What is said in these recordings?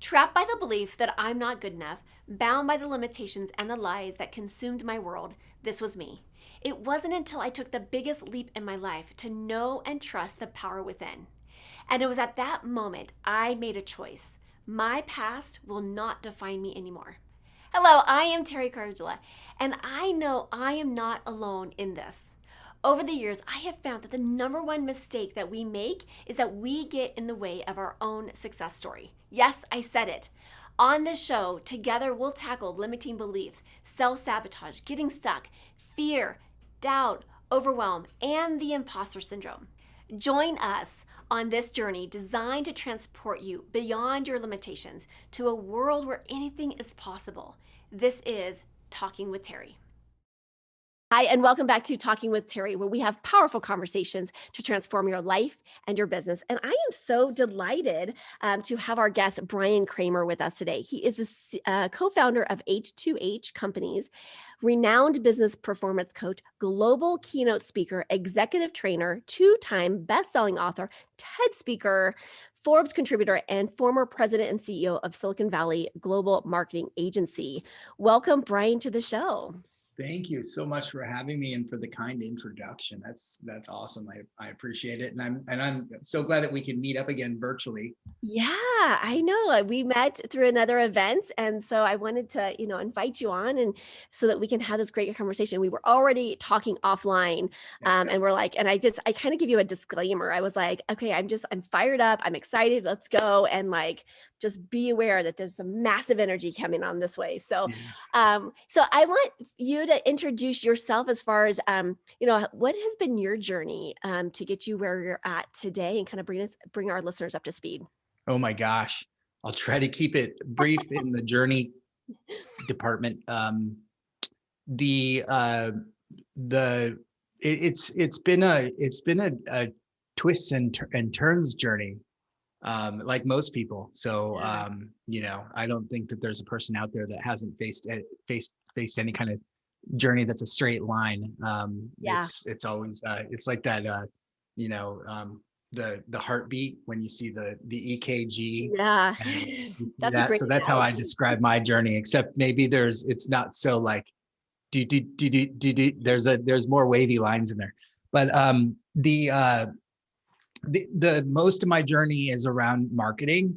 Trapped by the belief that I'm not good enough, bound by the limitations and the lies that consumed my world, this was me. It wasn't until I took the biggest leap in my life to know and trust the power within. And it was at that moment I made a choice. My past will not define me anymore. Hello, I am Teri, and I know I am not alone in this. Over the years, I have found that the number one mistake that we make is that we get in the way of our own success story. Yes, I said it. On this show, together we'll tackle limiting beliefs, self sabotage, getting stuck, fear, doubt, overwhelm, and the imposter syndrome. Join us on this journey designed to transport you beyond your limitations to a world where anything is possible. This is Talking with Teri. Hi, and welcome back to Talking with Teri, where we have powerful conversations to transform your life and your business. And I am so delighted to have our guest, Bryan Kramer, with us today. He is the co-founder of H2H Companies, renowned business performance coach, global keynote speaker, executive trainer, two-time best-selling author, TED speaker, Forbes contributor, and former president and CEO of Silicon Valley Global Marketing Agency. Welcome, Bryan, to the show. Thank you so much for having me and for the kind introduction. That's awesome. I appreciate it. And I'm so glad that we can meet up again virtually. Yeah, I know. We met through another event. And so I wanted to, invite you on and so that we can have this great conversation. We were already talking offline. And we're like, and I kind of give you a disclaimer. I was like, okay, I'm fired up. I'm excited. Let's go. And just be aware that there's some massive energy coming on this way. So, so I want you to introduce yourself as far as, what has been your journey to get you where you're at today and kind of bring our listeners up to speed. Oh my gosh. I'll try to keep it brief in the journey department. It's been a twists and turns journey. Like most people. So, I don't think that there's a person out there that hasn't faced any kind of journey that's a straight line. It's always, it's like that, the heartbeat when you see the EKG. Yeah, that's a great so that's how I describe my journey, except maybe it's not so like, there's more wavy lines in there. But the most of my journey is around marketing.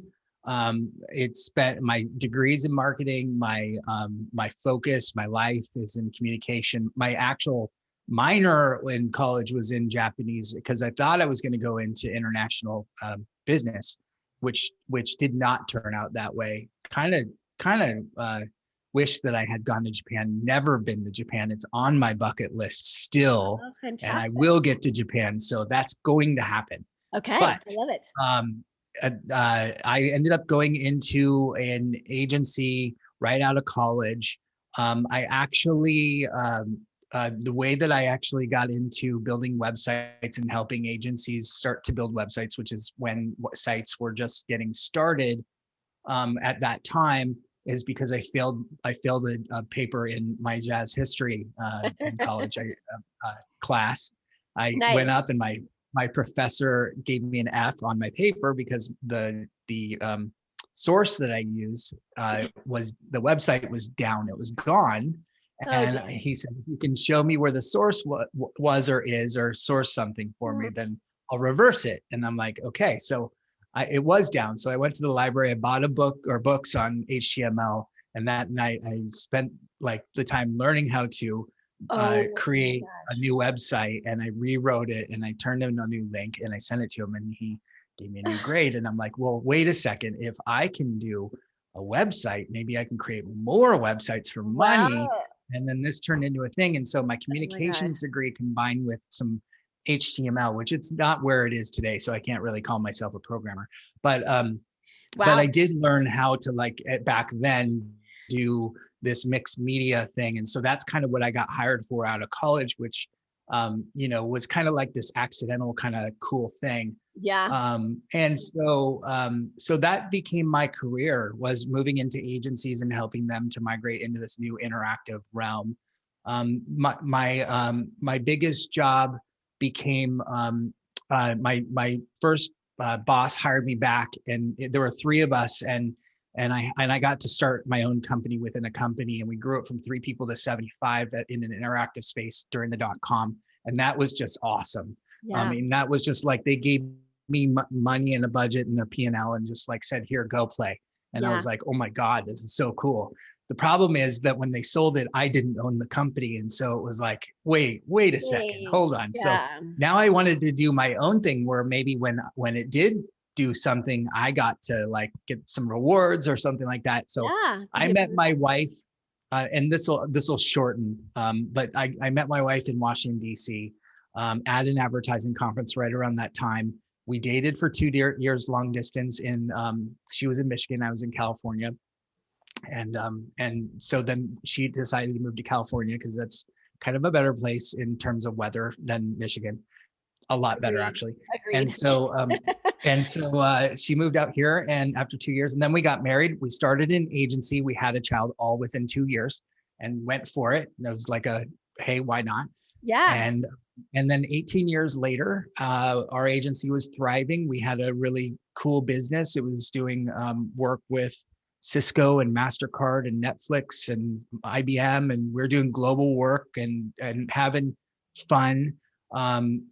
It's spent my degrees in marketing, my focus, my life is in communication. My actual minor in college was in Japanese because I thought I was going to go into international business, which did not turn out that way. Kind of wish that I had gone to Japan. Never been to Japan. It's on my bucket list still, and I will get to Japan. So that's going to happen. Okay, but I love it. I ended up going into an agency right out of college. I actually, the way that I actually got into building websites and helping agencies start to build websites, which is when sites were just getting started at that time, is because I failed a paper in my jazz history in college class. I went up and my professor gave me an F on my paper because the source that I used was, the website was down, it was gone. And he said, if you can show me where the source was or is, or source something for me, then I'll reverse it. And I'm like, okay. So it was down. So I went to the library, I bought a book or books on HTML. And that night I spent the time learning how to create a new website, and I rewrote it and I turned in a new link and I sent it to him, and he gave me a new grade. And I'm like, well, wait a second, if I can do a website, maybe I can create more websites for money. Wow. And then this turned into a thing. And so my communications degree combined with some HTML, which it's not where it is today, so I can't really call myself a programmer, but but I did learn how to back then do this mixed media thing. And so that's kind of what I got hired for out of college, which, was kind of like this accidental kind of cool thing. Yeah. And so that became my career, was moving into agencies and helping them to migrate into this new interactive realm. My biggest job became, my first boss hired me back, and there were three of us, and And I got to start my own company within a company, and we grew it from 3 people to 75 in an interactive space during the .com, and that was just awesome. I Yeah. mean, that was just like they gave me money and a budget and a P&L and just like said, here, go play. And I Yeah. was like, oh my God, this is so cool. The problem is that when they sold it, I didn't own the company. And so it was like, wait a second, Hey. hold on. So Yeah. now I wanted to do my own thing where maybe when it did do something, I got to like get some rewards or something like that. So Yeah. To I be a met part of my that. wife, and this will shorten, but I met my wife in Washington, D.C. At an advertising conference right around that time. We dated for 2 years long distance she was in Michigan, I was in California. And so then she decided to move to California because that's kind of a better place in terms of weather than Michigan, a lot better Agreed. actually. And Agreed. so she moved out here, and after 2 years, and then we got married. We started an agency. We had a child all within 2 years and went for it. And it was like hey, why not? Yeah. And then 18 years later, our agency was thriving. We had a really cool business. It was doing work with Cisco and MasterCard and Netflix and IBM, and we're doing global work and having fun. Um,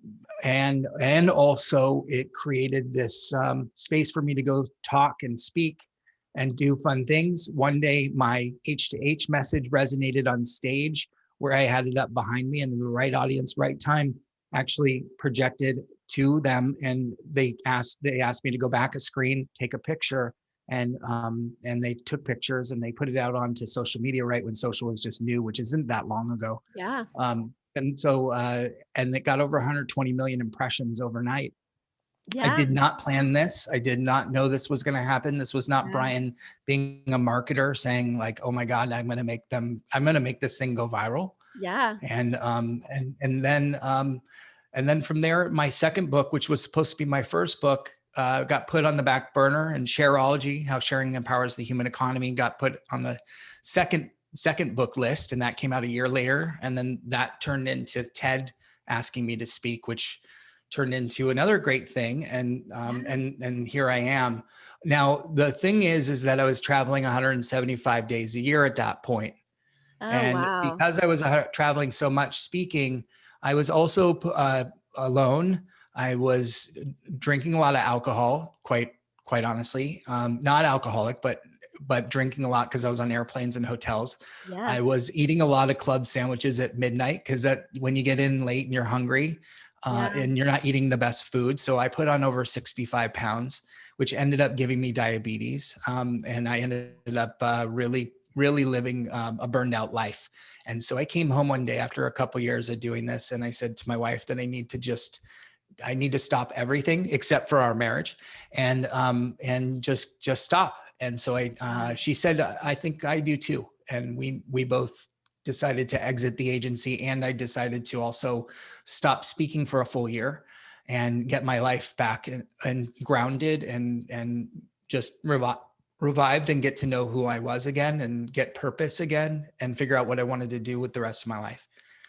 and also it created this space for me to go talk and speak and do fun things. One day, my H2H message resonated on stage where I had it up behind me, and the right audience, right time actually projected to them, and they asked me to go back a screen, take a picture, and they took pictures and they put it out onto social media right when social was just new, which isn't that long ago. Yeah. And so and it got over 120 million impressions overnight. I Yeah. did not plan this. I did not know this was going to happen. This was not Yeah. Bryan being a marketer saying like, "Oh my God, I'm going to make this thing go viral." Yeah. And then from there, my second book, which was supposed to be my first book, got put on the back burner. And Shareology, How Sharing Empowers the Human Economy, got put on the second book list, and that came out a year later. And then that turned into TED asking me to speak, which turned into another great thing. And here I am. Now, the thing is that I was traveling 175 days a year at that point. Oh, And wow. because I was traveling so much speaking, I was also alone. I was drinking a lot of alcohol, quite honestly, not alcoholic, but drinking a lot because I was on airplanes and hotels. Yeah. I was eating a lot of club sandwiches at midnight because that when you get in late and you're hungry, Yeah. and you're not eating the best food. So I put on over 65 pounds, which ended up giving me diabetes. And I ended up really living a burned out life. And so I came home one day after a couple of years of doing this, and I said to my wife that I need to stop everything except for our marriage, and just stop. And so she said, I think I do too. And we both decided to exit the agency, and I decided to also stop speaking for a full year and get my life back and grounded and just revived and get to know who I was again and get purpose again and figure out what I wanted to do with the rest of my life.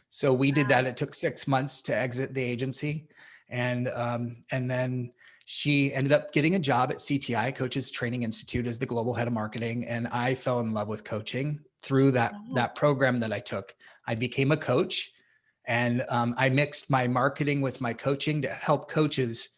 So we did that. It took 6 months to exit the agency. And then she ended up getting a job at CTI, Coaches Training Institute, as the global head of marketing. And I fell in love with coaching through that program that I took. I became a coach, and I mixed my marketing with my coaching to help coaches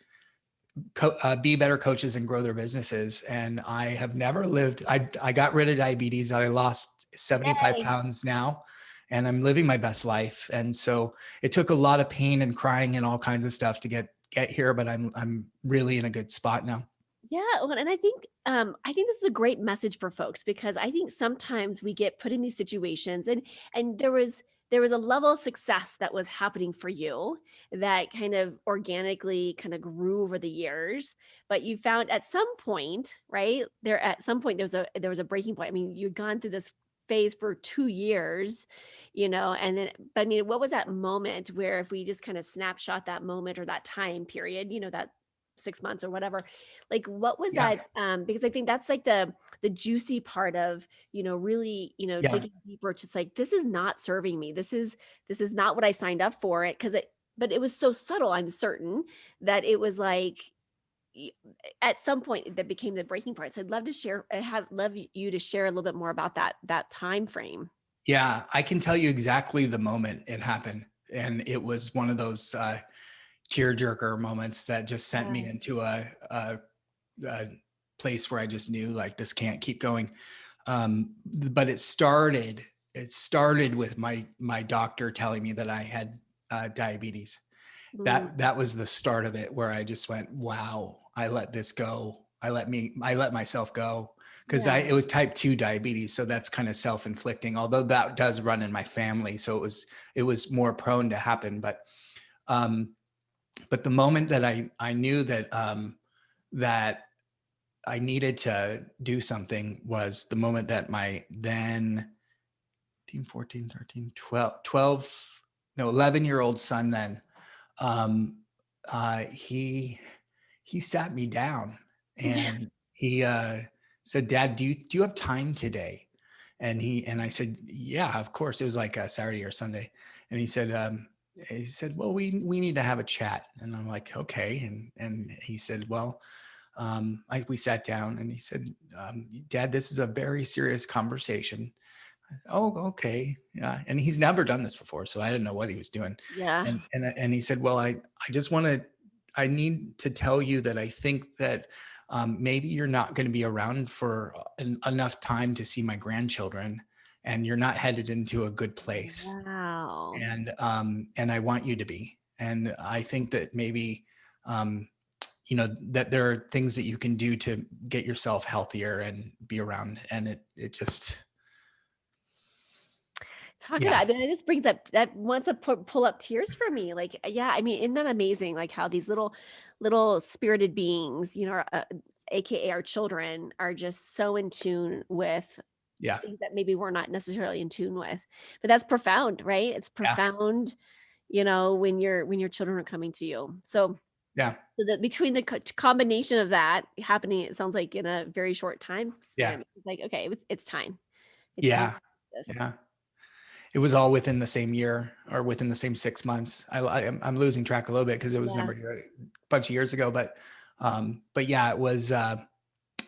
be better coaches and grow their businesses. And I have never lived, I got rid of diabetes. I lost 75 Yay. pounds now, and I'm living my best life. And so it took a lot of pain and crying and all kinds of stuff to get here, but I'm really in a good spot now. Yeah, well, and I think this is a great message for folks because I think sometimes we get put in these situations and there was a level of success that was happening for you that kind of organically kind of grew over the years, but you found at some point, right? There at some point there was a breaking point. I mean, you'd gone through this phase for 2 years, and then but I mean, what was that moment where if we just kind of snapshot that moment or that time period, that 6 months or whatever, like, what was Yeah. that? Because I think that's like the juicy part of, really, Yeah. digging deeper. Just like, this is not serving me. This is not what I signed up for it. But it was so subtle. I'm certain that it was like, y- at some point that became the breaking point. So I'd love to share, love you to share a little bit more about that time frame. Yeah, I can tell you exactly the moment it happened. And it was one of those tearjerker moments that just sent me Yeah. into a place where I just knew like this can't keep going. But it started with my doctor telling me that I had diabetes. Mm, That was the start of it, where I just went, wow, I let this go. I let myself go, because I yeah. it was type 2 diabetes, so that's kind of self-inflicting, although that does run in my family, so it was more prone to happen. Um but the moment that I knew that I needed to do something was the moment that my then 14, 13, 12, no, 11-year-old son then, um, he sat me down and he said, "Dad, do you have time today?" And I said, "Yeah, of course." It was like a Saturday or Sunday, and he said, "Well, we need to have a chat." And I'm like, "Okay." And he said, "Well," we sat down, and he said, "Dad, this is a very serious conversation." Oh, okay. Yeah. And he's never done this before, so I didn't know what he was doing. Yeah. And he said, "Well, I just want to I need to tell you that I think that maybe you're not going to be around for enough time to see my grandchildren, and you're not headed into a good place. Wow. And I want you to be. And I think that maybe um, that there are things that you can do to get yourself healthier and be around." And it just, Talk yeah, about, I mean, it just brings up that wants to pull up tears for me. Like, yeah, I mean, isn't that amazing? Like how these little spirited beings, AKA our children, are just so in tune with yeah, things that maybe we're not necessarily in tune with. But that's profound, right? It's yeah, profound, when your children are coming to you. yeah, So that between the combination of that happening, it sounds like in a very short time yeah, span, it's like, okay, it's time. It's time to yeah, do this. yeah. It was all within the same year or within the same 6 months. I'm losing track a little bit because it was Yeah. number a bunch of years ago, but yeah,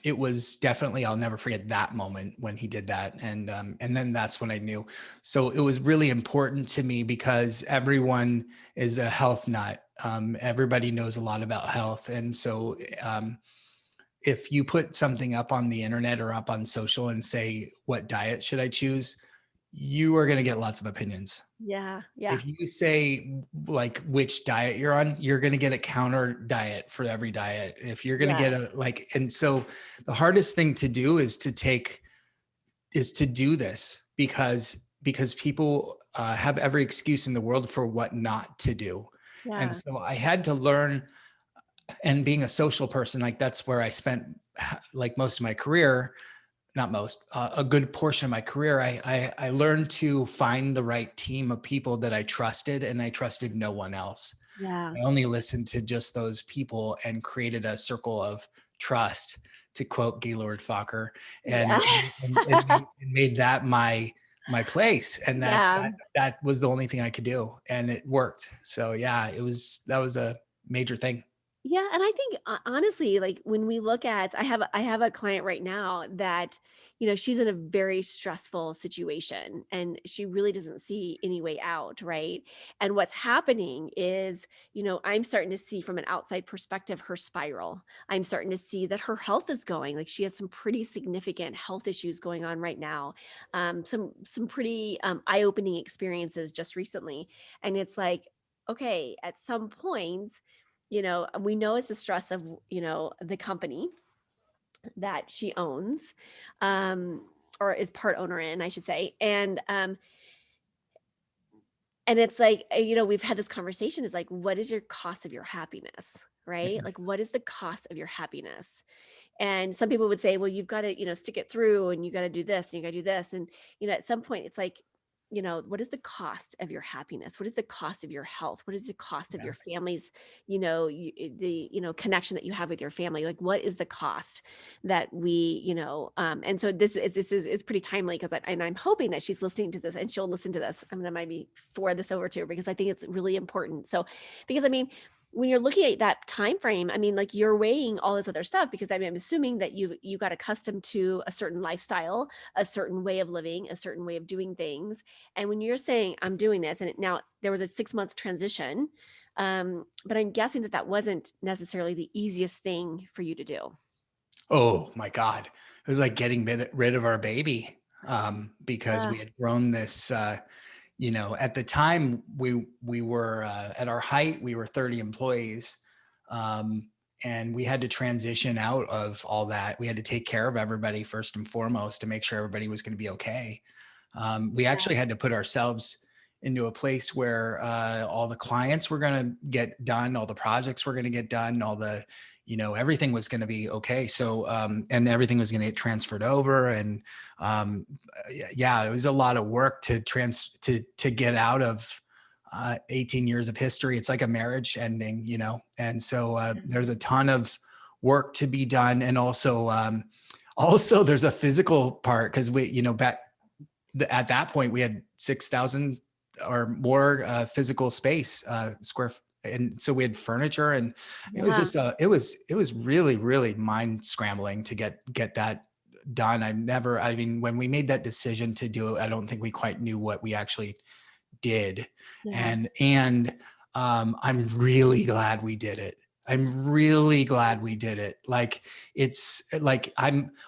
it was definitely, I'll never forget that moment when he did that. And then that's when I knew. So it was really important to me because everyone is a health nut. Everybody knows a lot about health. And so if you put something up on the internet or up on social and say, what diet should I choose? You are going to get lots of opinions. Yeah, yeah, If you say like which diet you're on, you're going to get a counter diet for every diet. If you're going to yeah, get and so the hardest thing to do is to do this because people have every excuse in the world for what not to do. And yeah, so I had to learn, and being a social person, like that's where I spent like most of my career, not most, a good portion of my career. I learned to find the right team of people that I trusted, and I trusted no one else. yeah, I only listened to just those people and created a circle of trust, to quote Gaylord Fokker, yeah. and made that my place. And that Yeah. that that was the only thing I could do, and it worked. So yeah, that was a major thing. Yeah, and I think honestly, like when we look at, I have a client right now that, she's in a very stressful situation and she really doesn't see any way out, right? And what's happening is, I'm starting to see from an outside perspective her spiral. I'm starting to see that her health is going, like she has some pretty significant health issues going on right now. Some pretty eye-opening experiences just recently. And it's like, okay, at some point, we know it's the stress of, the company that she owns, um, or is part owner in, I should say. And it's like, we've had this conversation is like, what is your cost of your happiness? Right? Like, what is the cost of your happiness? And some people would say, well, you've got to, stick it through and you got to do this and you got to do this. And, at some point it's like, what is the cost of your happiness? What is the cost of your health? What is the cost of Yeah, your family's, the, connection that you have with your family? Like, what is the cost that we, and so it's pretty timely because and I'm hoping that she's listening to this and she'll listen to this. I'm going to maybe forward this over to her because I think it's really important. So, because I mean, when you're looking at that time frame, I mean, like you're weighing all this other stuff because I'm assuming that you got accustomed to a certain lifestyle, a certain way of living, a certain way of doing things. And when you're saying I'm doing this, and now there was a 6 month transition, but I'm guessing that that wasn't necessarily the easiest thing for you to do. Oh my God. It was like getting rid of our baby, because Yeah, we had grown this, at the time we were, at our height, we were 30 employees. Um, and we had to transition out of all that. We had to take care of everybody first and foremost to make sure everybody was going to be okay. We yeah, actually had to put ourselves into a place where, all the clients were going to get done, all the projects were going to get done, all the, everything was going to be okay. So, and everything was going to get transferred over. And, yeah, it was a lot of work to get out of, 18 years of history. It's like a marriage ending, and so, there's a ton of work to be done. And also, also there's a physical part, because we, back at that point we had 6,000 or more, physical space, and so we had furniture, and it was yeah, just, it was really, really mind scrambling to get that done. I mean, when we made that decision to do it, I don't think we quite knew what we actually did. yeah, And I'm really glad we did it. I'm really glad we did it. Like, it's like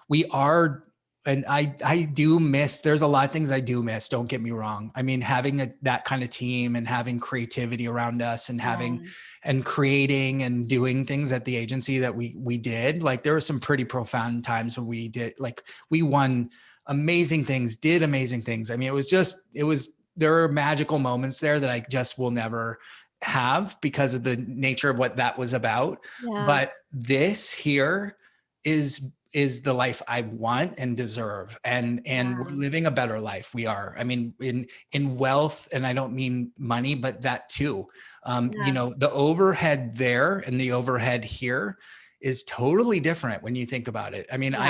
we are, and I do miss, there's a lot of things I do miss. Don't get me wrong. I mean, having that kind of team and having creativity around us and having yeah, and creating and doing things at the agency that we did. Like, there were some pretty profound times when we did, like, we won amazing things, did amazing things. I mean, there are magical moments there that I just will never have because of the nature of what that was about. yeah, But this here is the life I want and deserve. And we're yeah, living a better life. We are. I mean, in wealth, and I don't mean money, but that too. yeah, The overhead there and the overhead here is totally different when you think about it. I mean, yeah,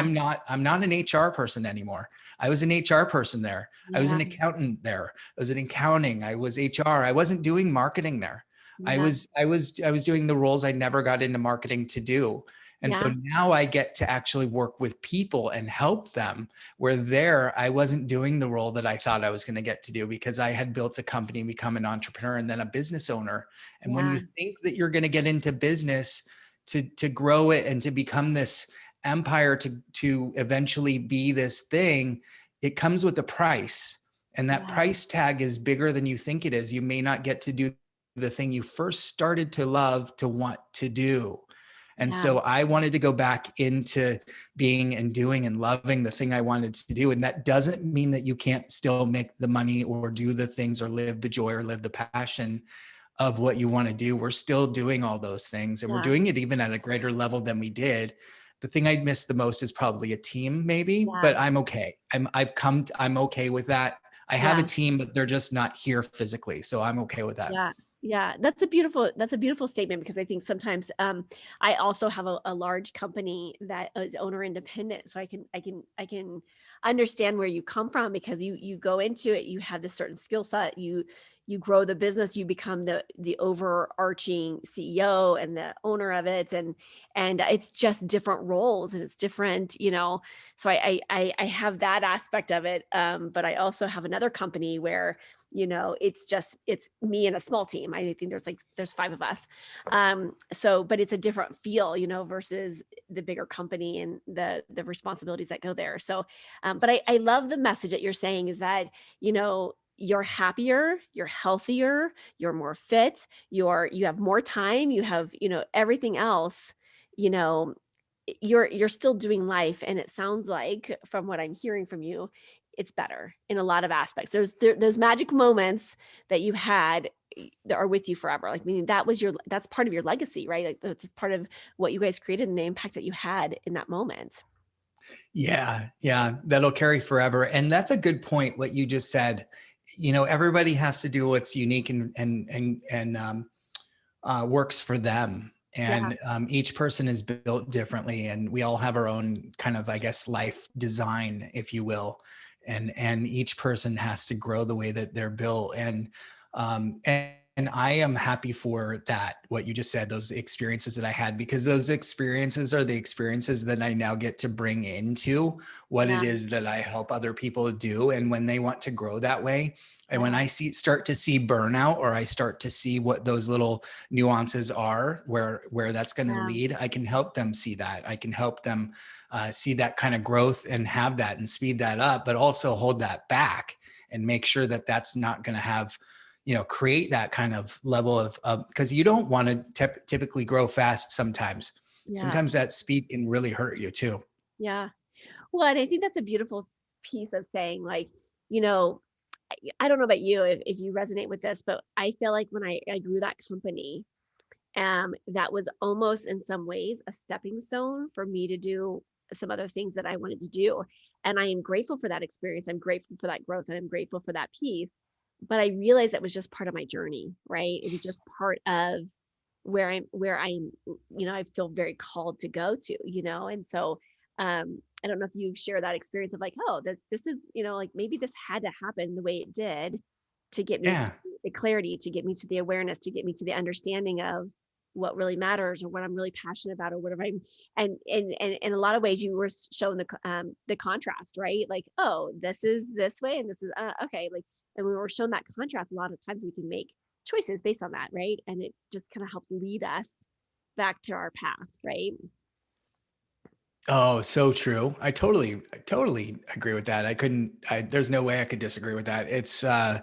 I'm not an HR person anymore. I was an HR person there. I was yeah, an accountant there. I was in accounting. I was HR. I wasn't doing marketing there. I yeah, was I was I was doing the roles I never got into marketing to do. And so yeah, now I get to actually work with people and help them, where there I wasn't doing the role that I thought I was going to get to do, because I had built a company, become an entrepreneur, and then a business owner. And when yeah, you think that you're going to get into business to grow it and to become this empire, to eventually be this thing, it comes with a price. And that yeah, price tag is bigger than you think it is. You may not get to do the thing you first started to love, to want to do. And yeah, so I wanted to go back into being and doing and loving the thing I wanted to do. And that doesn't mean that you can't still make the money or do the things or live the joy or live the passion of what you want to do. We're still doing all those things, and we're yeah, doing it even at a greater level than we did. The thing I'd miss the most is probably a team, maybe, yeah, but I'm okay. I'm okay with that. I have a yeah. team, but they're just not here physically. So I'm okay with that. Yeah. Yeah, that's a beautiful statement because I think sometimes I also have a large company that is owner independent, so I can understand where you come from because you go into it, you have this certain skill set, you grow the business, you become the overarching CEO and the owner of it, and it's just different roles and it's different, so I have that aspect of it, but I also have another company where it's me and a small team. I think there's 5 of us. So but it's a different feel, versus the bigger company and the responsibilities that go there. So, but I love the message that you're saying is that, you're happier, you're healthier, you're more fit, you have more time, you have, everything else, you know, you're still doing life, and it sounds like from what I'm hearing from you, it's better in a lot of aspects. Those magic moments that you had that are with you forever. Like, meaning that's part of your legacy, right? Like that's part of what you guys created and the impact that you had in that moment. Yeah, yeah, that'll carry forever. And that's a good point, what you just said. Everybody has to do what's unique and works for them. Yeah, And each person is built differently, and we all have our own kind of, I guess, life design, if you will. And each person has to grow the way that they're built. And and I am happy for that, what you just said, those experiences that I had, because those experiences are the experiences that I now get to bring into what Yeah. it is that I help other people do. And when they want to grow that way, and when Yeah. I start to see burnout, or I start to see what those little nuances are, where that's going to Yeah. lead, I can help them see that. I can help them see that kind of growth and have that and speed that up, but also hold that back and make sure that that's not going to have, create that kind of level of, because you don't want to typically grow fast sometimes. Yeah. Sometimes that speed can really hurt you too. Yeah. Well, and I think that's a beautiful piece of saying, like, you know, I don't know about you if you resonate with this, but I feel like when I grew that company, that was almost in some ways a stepping stone for me to do some other things that I wanted to do. And I am grateful for that experience. I'm grateful for that growth and I'm grateful for that piece. But I realized that was just part of my journey, right? It was just part of where I'm, I feel very called to go to, and so I don't know if you've shared that experience of like, oh, this is, like maybe this had to happen the way it did to get me to Yeah. the clarity, to get me to the awareness, to get me to the understanding of what really matters or what I'm really passionate about or whatever and in a lot of ways you were showing the contrast, right? Like, oh, this is this way and this is okay. Like, and we were shown that contrast. A lot of times we can make choices based on that, right? And it just kind of helps lead us back to our path, right? Oh, so true. I totally agree with that. There's no way I could disagree with that. It's, and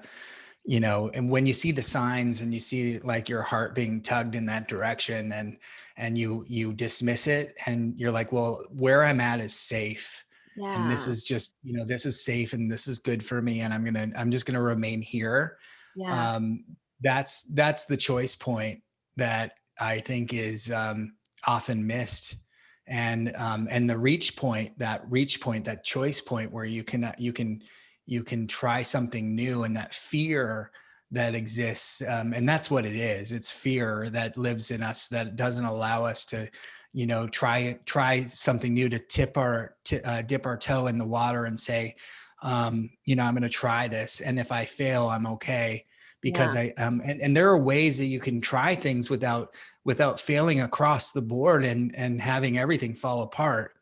when you see the signs and you see like your heart being tugged in that direction, and you dismiss it, and you're like, well, where I'm at is safe. And this Yeah. is just, this is safe and this is good for me. And I'm just going to remain here. Yeah. Um, that's the choice point that I think is, often missed. And the reach point, that choice point where you can try something new, and that fear that exists, and that's what it is. It's fear that lives in us that doesn't allow us to, try something new, to dip our toe in the water and say, I'm going to try this, and if I fail, I'm okay. Yeah. Because and there are ways that you can try things without failing across the board and having everything fall apart.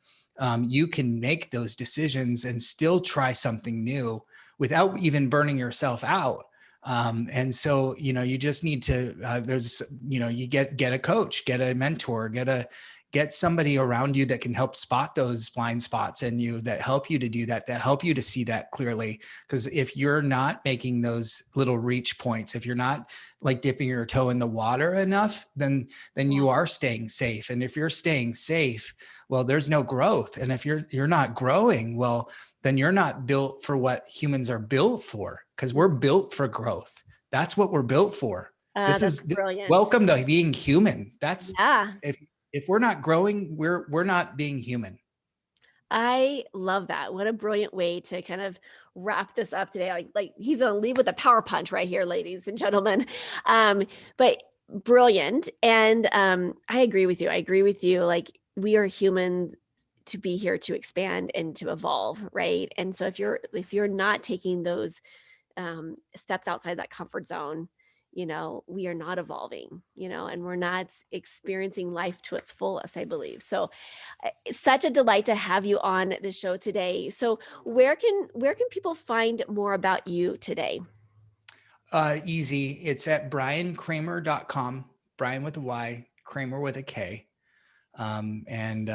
You can make those decisions and still try something new without even burning yourself out. And so, you just need to, you get a coach, get a mentor, get somebody around you that can help spot those blind spots in you, that help you to do that help you to see that clearly. Because if you're not making those little reach points, if you're not like dipping your toe in the water enough, then Yeah. you are staying safe. And if you're staying safe, well, there's no growth. And if you're not growing, well, then you're not built for what humans are built for, because we're built for growth. That's what we're built for. That's brilliant. Welcome to being human. That's Yeah. if we're not growing, we're not being human. I love that. What a brilliant way to kind of wrap this up today. Like he's gonna leave with a power punch right here, ladies and gentlemen. But brilliant. And I agree with you. I agree with you. Like we are humans to be here to expand and to evolve, right? And so if you're not taking those steps outside that comfort zone, we are not evolving, and we're not experiencing life to its fullest, I believe. So it's such a delight to have you on the show today. So where can people find more about you today? Easy. It's at bryankramer.com. Bryan with a Y, Kramer with a K. And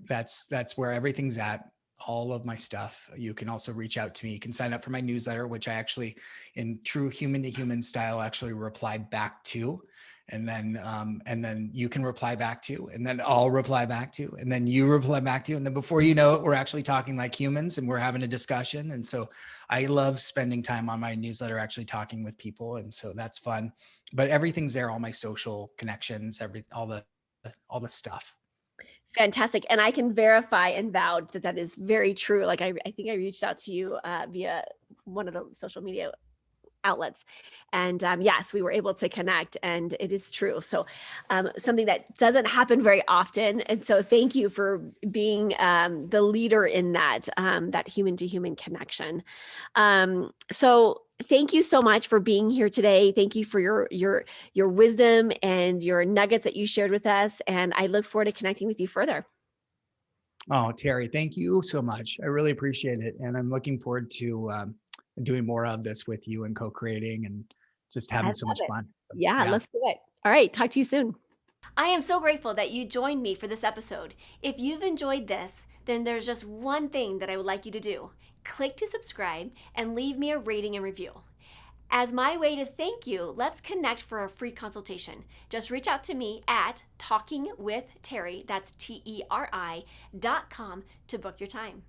that's where everything's at. All of my stuff. You can also reach out to me. You can sign up for my newsletter, which I actually, in true human to human style, actually reply back to. And then you can reply back to, and then I'll reply back to, and then you reply back to, and then before you know it, we're actually talking like humans and we're having a discussion. And so I love spending time on my newsletter, actually talking with people. And so that's fun, but everything's there, all my social connections, all the stuff. Fantastic. And I can verify and vouch that that is very true. Like I think I reached out to you via one of the social media outlets. And yes, we were able to connect, and it is true. So something that doesn't happen very often. And so thank you for being the leader in that, that human to human connection. So thank you so much for being here today. Thank you for your wisdom and your nuggets that you shared with us. And I look forward to connecting with you further. Oh, Teri, thank you so much. I really appreciate it. And I'm looking forward to doing more of this with you and co-creating and just I having so love much it. fun. So, Yeah, yeah. let's do it. All right. Talk to you soon. I am so grateful that you joined me for this episode. If you've enjoyed this, then there's just one thing that I would like you to do. Click to subscribe and leave me a rating and review. As my way to thank you, let's connect for a free consultation. Just reach out to me at talkingwithteri, that's TERI.com, to book your time.